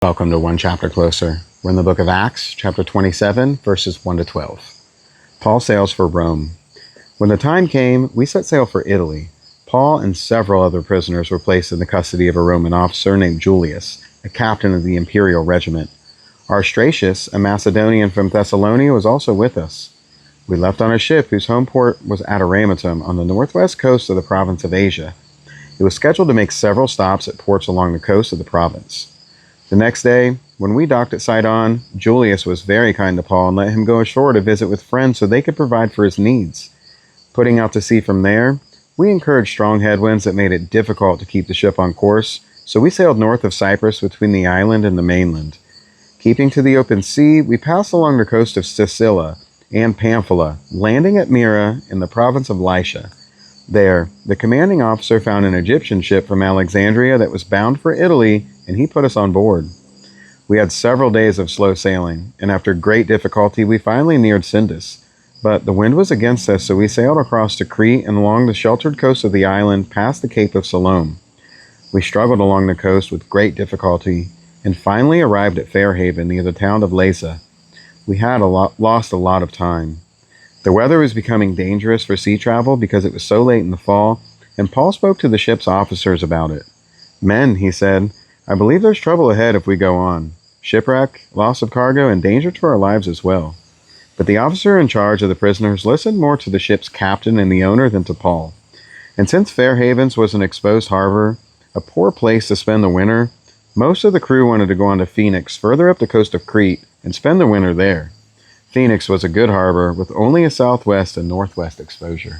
Welcome to One Chapter Closer. We're in the book of Acts, chapter 27, verses 1 to 12. Paul sails for Rome. When the time came, we set sail for Italy. Paul and several other prisoners were placed in the custody of a Roman officer named Julius, a captain of the imperial regiment. Arstratius, a Macedonian from Thessalonica, was also with us. We left on a ship whose home port was Adramyttium on the northwest coast of the province of Asia. It was scheduled to make several stops at ports along the coast of the province. The next day, when we docked at Sidon, Julius was very kind to Paul and let him go ashore to visit with friends so they could provide for his needs. Putting out to sea from there, we incurred strong headwinds that made it difficult to keep the ship on course, so we sailed north of Cyprus between the island and the mainland. Keeping to the open sea, we passed along the coast of Sicily and Pamphylia, landing at Myra in the province of Lycia. There, the commanding officer found an Egyptian ship from Alexandria that was bound for Italy, and he put us on board. We had several days of slow sailing, and after great difficulty we finally neared Sindus. But the wind was against us, so we sailed across to Crete and along the sheltered coast of the island past the Cape of Salome. We struggled along the coast with great difficulty, and finally arrived at Fairhaven near the town of Lasea. We had lost a lot of time. The weather was becoming dangerous for sea travel because it was so late in the fall, and Paul spoke to the ship's officers about it. "Men," he said, "I believe there's trouble ahead if we go on. Shipwreck, loss of cargo, and danger to our lives as well." But the officer in charge of the prisoners listened more to the ship's captain and the owner than to Paul. And since Fairhavens was an exposed harbor, a poor place to spend the winter, most of the crew wanted to go on to Phoenix, further up the coast of Crete, and spend the winter there. Phoenix was a good harbor with only a southwest and northwest exposure.